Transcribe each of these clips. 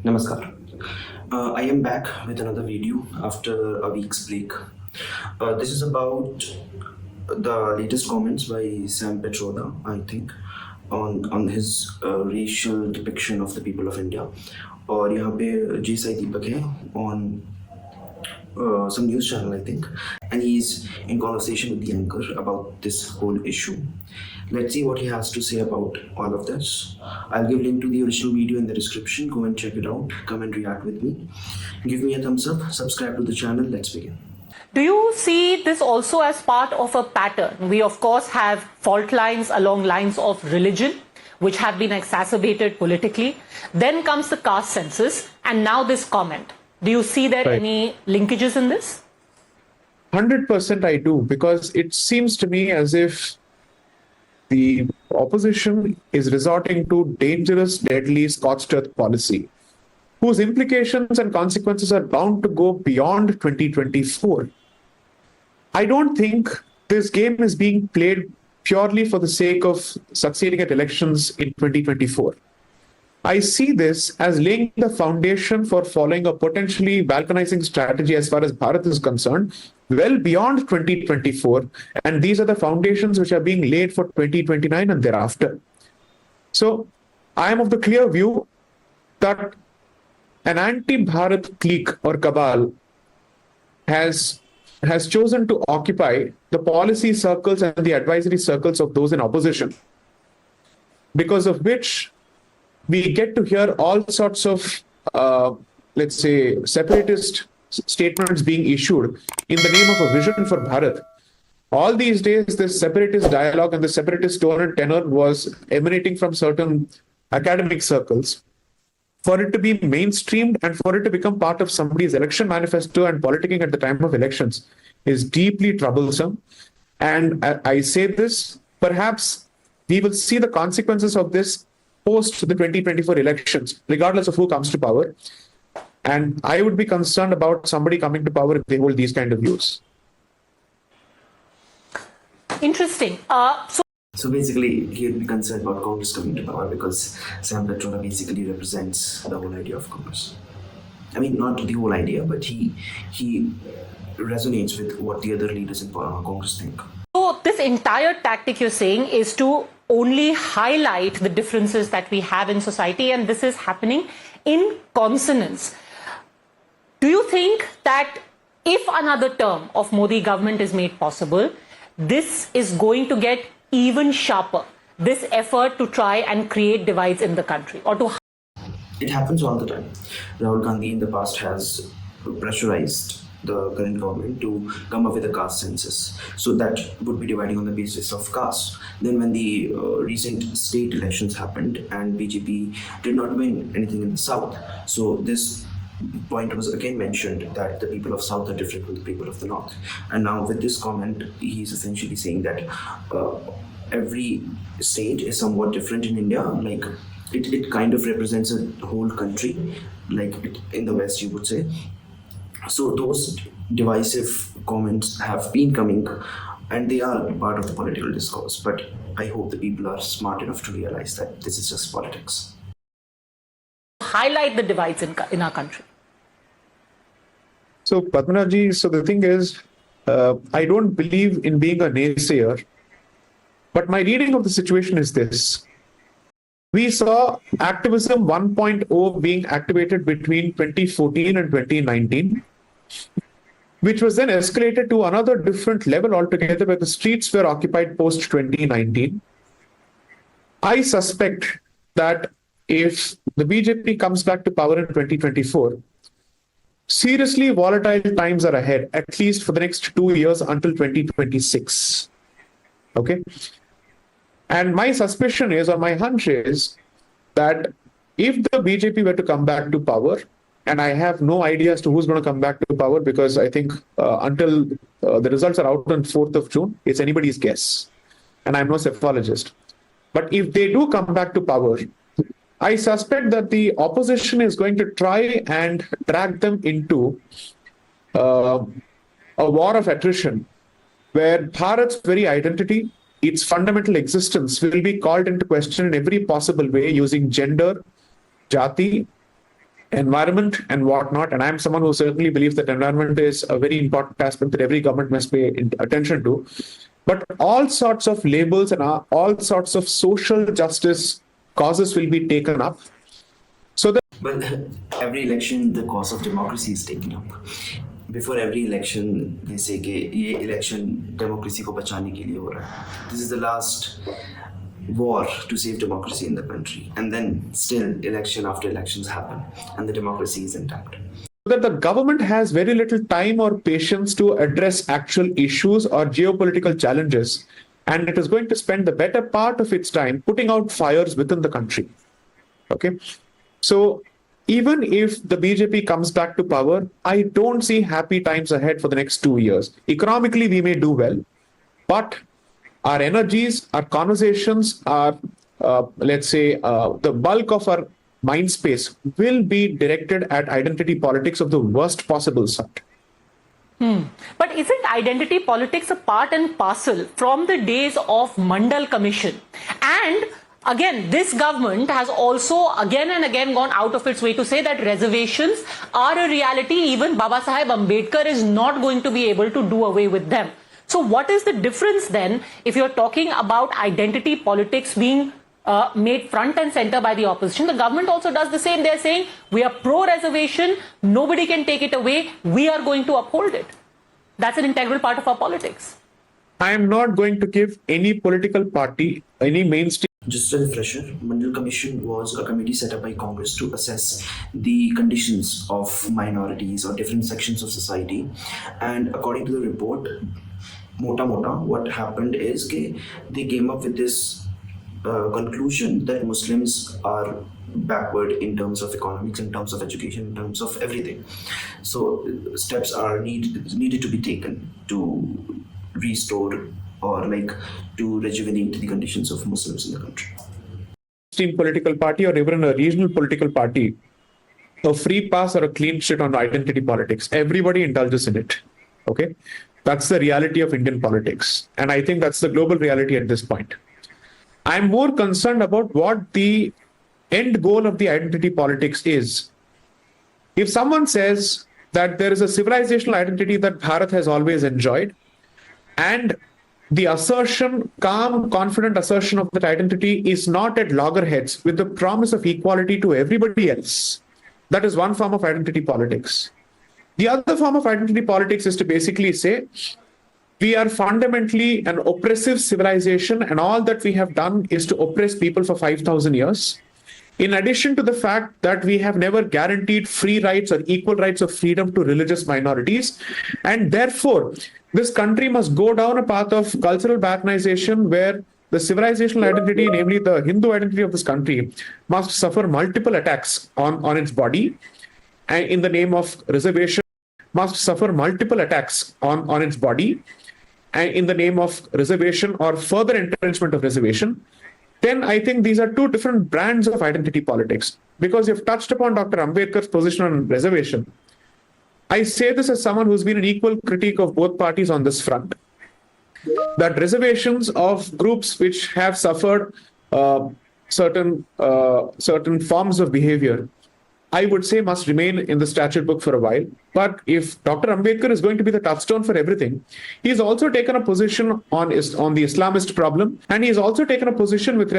Namaskar. I am back with another video after a week's break. This is about the latest comments by Sam Petroda, I think, on his racial depiction of the people of India. और यहाँ पे J Sai Deepak है on some news channel, I think, and he's in conversation with the anchor about this whole issue. Let's see what he has to say about all of this. I'll give link to the original video in the description. Go and check it out. Come and react with me. Give me a thumbs up. Subscribe to the channel. Let's begin. Do you see this also as part of a pattern? We, of course, have fault lines along lines of religion, which have been exacerbated politically. Then comes the caste census, and now this comment. Do you see there any linkages in this? 100% I do, because it seems to me as if the opposition is resorting to dangerous, deadly scorched earth policy, whose implications and consequences are bound to go beyond 2024. I don't think this game is being played purely for the sake of succeeding at elections in 2024. I see this as laying the foundation for following a potentially balkanizing strategy as far as Bharat is concerned, well beyond 2024. And these are the foundations which are being laid for 2029 and thereafter. So I am of the clear view that an anti-Bharat clique or cabal has chosen to occupy the policy circles and the advisory circles of those in opposition, because of which we get to hear all sorts of, let's say, separatist statements being issued in the name of a vision for Bharat. All these days, this separatist dialogue and the separatist tone and tenor was emanating from certain academic circles. For it to be mainstreamed and for it to become part of somebody's election manifesto and politicking at the time of elections is deeply troublesome. And I say this, perhaps we will see the consequences of this post the 2024 elections, regardless of who comes to power. And I would be concerned about somebody coming to power if they hold these kind of views. Interesting. So basically, he would be concerned about Congress coming to power because Sam Petroda basically represents the whole idea of Congress. I mean, not the whole idea, but he resonates with what the other leaders in Congress think. So this entire tactic you're saying is to only highlight the differences that we have in society, and this is happening in consonance. Do you think that if another term of Modi government is made possible, this is going to get even sharper, this effort to try and create divides in the country? Or to It happens all the time. Rahul Gandhi in the past has pressurized the current government to come up with a caste census. So that would be dividing on the basis of caste. Then when the recent state elections happened and BJP did not win anything in the south, so this point was again mentioned that the people of south are different from the people of the north. And now with this comment, he's essentially saying that every state is somewhat different in India. Like it kind of represents a whole country, like in the West, you would say. So those divisive comments have been coming and they are part of the political discourse. But I hope the people are smart enough to realize that this is just politics. highlight the divides in our country? So, Padmanaji, so the thing is, I don't believe in being a naysayer, but my reading of the situation is this. We saw activism 1.0 being activated between 2014 and 2019, which was then escalated to another different level altogether where the streets were occupied post 2019. I suspect that if the BJP comes back to power in 2024, seriously volatile times are ahead, at least for the next 2 years until 2026. Okay? And my suspicion is, or my hunch is, that if the BJP were to come back to power, and I have no idea as to who's going to come back to power, because I think until the results are out on 4th of June, it's anybody's guess. And I'm no cephalogist. But if they do come back to power, I suspect that the opposition is going to try and drag them into a war of attrition, where Bharat's very identity, its fundamental existence, will be called into question in every possible way using gender, jati, environment and whatnot. And I'm someone who certainly believes that environment is a very important aspect that every government must pay attention to. But all sorts of labels and all sorts of social justice causes will be taken up. So that Well, every election, the cause of democracy is taken up. Before every election, they say कि ये election democracy को बचाने के लिए हो रहा है. This is the last war to save democracy in the country, and then still election after elections happen, and the democracy is intact. that the government has very little time or patience to address actual issues or geopolitical challenges, and it is going to spend the better part of its time putting out fires within the country. Okay, so even if the BJP comes back to power, I don't see happy times ahead for the next 2 years. Economically, we may do well, but our energies, our conversations, our, the bulk of our mind space will be directed at identity politics of the worst possible sort. But isn't identity politics a part and parcel from the days of Mandal Commission? And again, this government has also again and again gone out of its way to say that reservations are a reality. Even Baba Saheb Ambedkar is not going to be able to do away with them. So what is the difference then if you're talking about identity politics being made front and center by the opposition? The government also does the same. They're saying we are pro-reservation, nobody can take it away, we are going to uphold it. That's an integral part of our politics. I am not going to give any political party, any mainstream. Just a refresher, Mandal Commission was a committee set up by Congress to assess the conditions of minorities or different sections of society. And according to the report, what happened is they came up with this conclusion that Muslims are backward in terms of economics, in terms of education, in terms of everything. So steps are needed to be taken to restore or to rejuvenate the conditions of Muslims in the country. Political party or even a regional political party, a free pass or a clean sheet on identity politics. Everybody indulges in it. Okay, that's the reality of Indian politics, and I think that's the global reality at this point. I'm more concerned about what the end goal of the identity politics is. If someone says that there is a civilizational identity that Bharat has always enjoyed, and the assertion, calm, confident assertion of that identity is not at loggerheads with the promise of equality to everybody else, that is one form of identity politics. The other form of identity politics is to basically say, we are fundamentally an oppressive civilization, and all that we have done is to oppress people for 5,000 years. In addition to the fact that we have never guaranteed free rights or equal rights of freedom to religious minorities, and therefore, this country must go down a path of cultural balkanization where the civilizational identity, namely the Hindu identity of this country, must suffer multiple attacks on its body, and in the name of reservation, must suffer multiple attacks on its body, and in the name of reservation or further entrenchment of reservation. Then I think these are two different brands of identity politics. Because you've touched upon Dr. Ambedkar's position on reservation. I say this as someone who's been an equal critique of both parties on this front. That reservations of groups which have suffered certain forms of behavior, I would say must remain in the statute book for a while. But if Dr. Ambedkar is going to be the touchstone for everything, he's also taken a position on the Islamist problem, and he's also taken a position with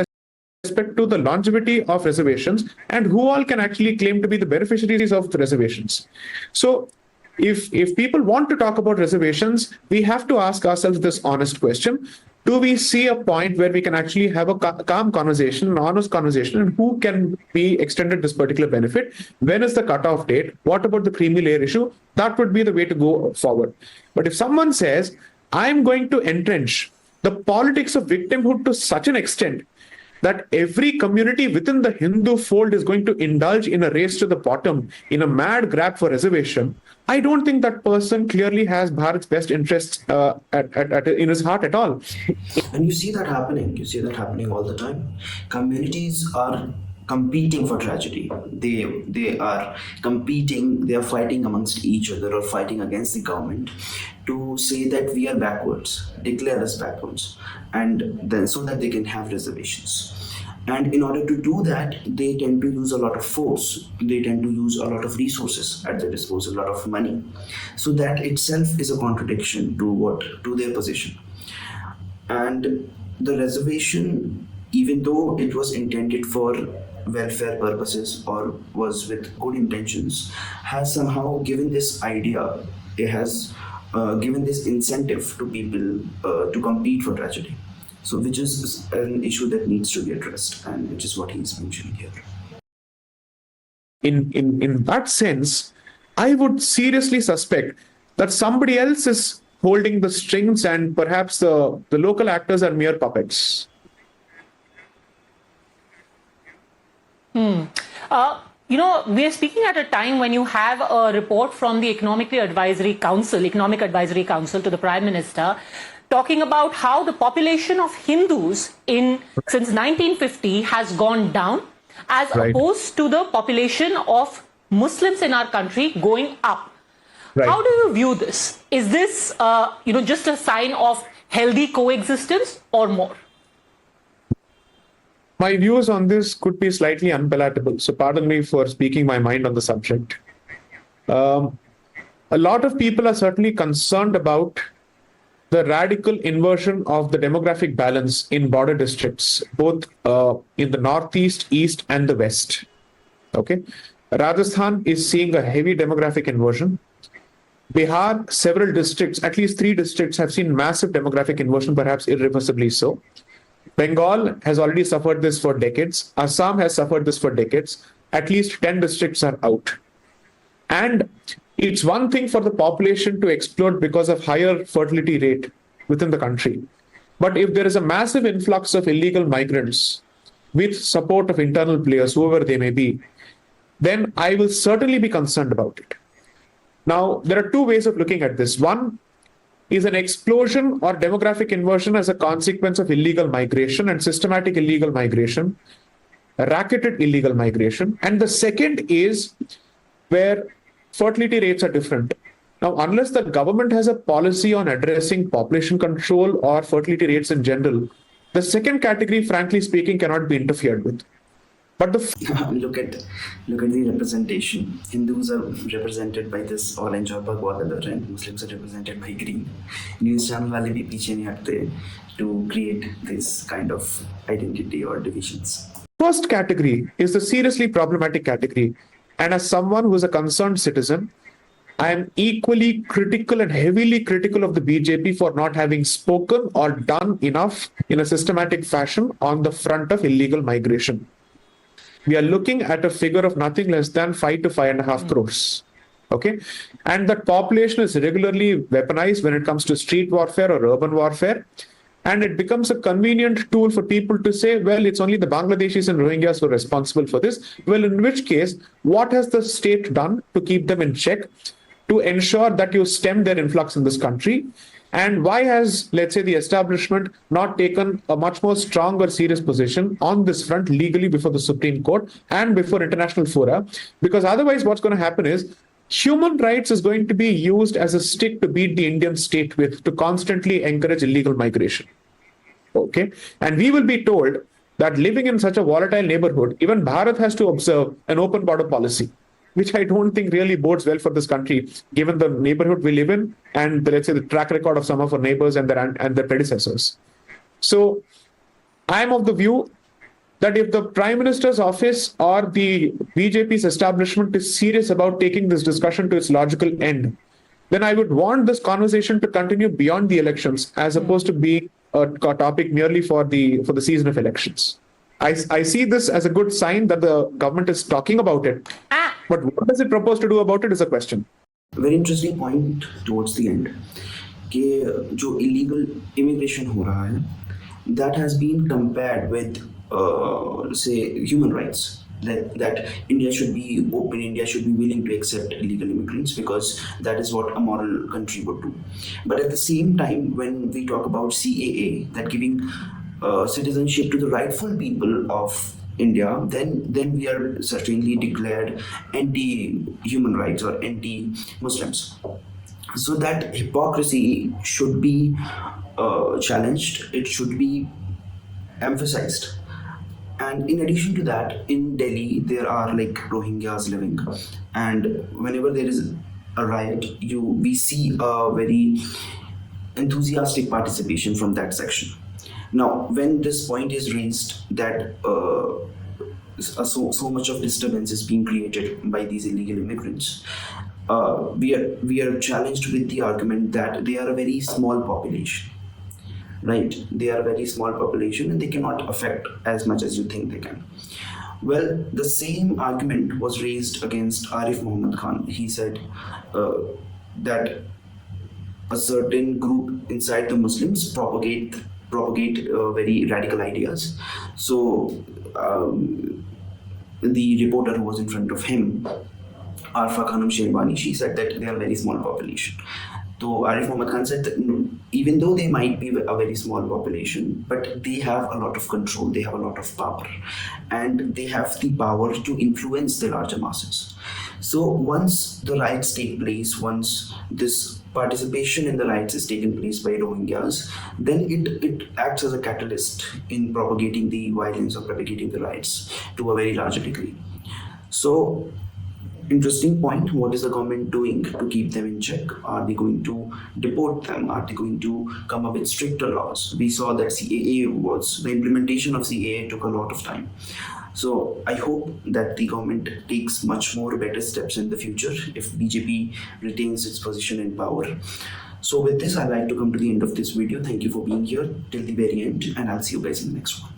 respect to the longevity of reservations and who all can actually claim to be the beneficiaries of the reservations. So if people want to talk about reservations, we have to ask ourselves this honest question. Do we see a point where we can actually have a calm conversation, an honest conversation, and who can be extended this particular benefit? When is the cutoff date? What about the creamy layer issue? That would be the way to go forward. But if someone says, I'm going to entrench the politics of victimhood to such an extent that every community within the Hindu fold is going to indulge in a race to the bottom, in a mad grab for reservation, I don't think that person clearly has Bharat's best interests in his heart at all. And you see that happening. You see that happening all the time. Communities are competing for tragedy. They are competing, they are fighting amongst each other or fighting against the government to say that we are backwards, declare us backwards, and then so that they can have reservations. And in order to do that, they tend to use a lot of force, they tend to use a lot of resources at their disposal, a lot of money. So that itself is a contradiction to their position. And the reservation, even though it was intended for welfare purposes or was with good intentions, has somehow given this idea, it has given this incentive to people to compete for tragedy. So, which is an issue that needs to be addressed, and which is what he's mentioning here. In that sense, I would seriously suspect that somebody else is holding the strings and perhaps the local actors are mere puppets. We are speaking at a time when you have a report from the Economic Advisory Council to the Prime Minister, talking about how the population of Hindus since 1950 has gone down, as opposed to the population of Muslims in our country going up. Right. How do you view this? Is this, just a sign of healthy coexistence or more? My views on this could be slightly unpalatable, so pardon me for speaking my mind on the subject. A lot of people are certainly concerned about the radical inversion of the demographic balance in border districts, both in the northeast, east, and the west. Okay, Rajasthan is seeing a heavy demographic inversion. Bihar, several districts, at least 3 districts, have seen massive demographic inversion, perhaps irreversibly so. Bengal has already suffered this for decades. Assam has suffered this for decades. At least 10 districts are out. And it's one thing for the population to explode because of higher fertility rate within the country. But if there is a massive influx of illegal migrants with support of internal players, whoever they may be, then I will certainly be concerned about it. Now, there are 2 ways of looking at this. One is an explosion or demographic inversion as a consequence of illegal migration and systematic illegal migration, racketed illegal migration. And the second is where fertility rates are different. Now, unless the government has a policy on addressing population control or fertility rates in general, the second category, frankly speaking, cannot be interfered with. But look at the representation. Hindus are represented by this orange or bhagwa color, and Muslims are represented by green. News channel wale bhi piche nahi hate to create this kind of identity or divisions. First category is the seriously problematic category. And as someone who is a concerned citizen, I am equally critical and heavily critical of the BJP for not having spoken or done enough in a systematic fashion on the front of illegal migration. We are looking at a figure of nothing less than 5 to 5.5 crores. Okay. And that population is regularly weaponized when it comes to street warfare or urban warfare. And it becomes a convenient tool for people to say, well, it's only the Bangladeshis and Rohingyas who are responsible for this. Well, in which case, what has the state done to keep them in check, to ensure that you stem their influx in this country? And why has, let's say, the establishment not taken a much more strong or serious position on this front legally before the Supreme Court and before international fora? Because otherwise, what's going to happen is human rights is going to be used as a stick to beat the Indian state with, to constantly encourage illegal migration. Okay. And we will be told that living in such a volatile neighborhood, even Bharat has to observe an open border policy, which I don't think really bodes well for this country, given the neighborhood we live in and let's say the track record of some of our neighbors and their predecessors. So I'm of the view that if the Prime Minister's office or the BJP's establishment is serious about taking this discussion to its logical end, then I would want this conversation to continue beyond the elections as opposed to being a topic merely for the season of elections. I see this as a good sign that the government is talking about it. But what does it propose to do about it is a question. Very interesting point towards the end. कि जो illegal immigration हो रहा है, that has been compared with, say, human rights. That India should be open, India should be willing to accept illegal immigrants because that is what a moral country would do. But at the same time, when we talk about CAA, that giving citizenship to the rightful people of India, then we are certainly declared anti-human rights or anti-Muslims. So that hypocrisy should be challenged, it should be emphasized. And in addition to that, in Delhi there are like Rohingyas living, and whenever there is a riot, we see a very enthusiastic participation from that section. Now, when this point is raised that so much of disturbance is being created by these illegal immigrants, we are challenged with the argument that they are a very small population, right? They are a very small population and they cannot affect as much as you think they can. Well, the same argument was raised against Arif Muhammad Khan. He said that a certain group inside the Muslims propagate very radical ideas. So the reporter who was in front of him, Arfa Khanum Sherwani, she said that they are a very small population. So Arif Muhammad Khan said that even though they might be a very small population, but they have a lot of control, they have a lot of power, and they have the power to influence the larger masses. So once the riots take place, once this participation in the riots is taken place by Rohingyas, then it acts as a catalyst in propagating the violence or propagating the riots to a very larger degree. So, interesting point. What is the government doing to keep them in check? Are they going to deport them? Are they going to come up with stricter laws? We saw that the implementation of CAA took a lot of time. So I hope that the government takes much more better steps in the future if BJP retains its position in power. So with this, I'd like to come to the end of this video. Thank you for being here till the very end, and I'll see you guys in the next one.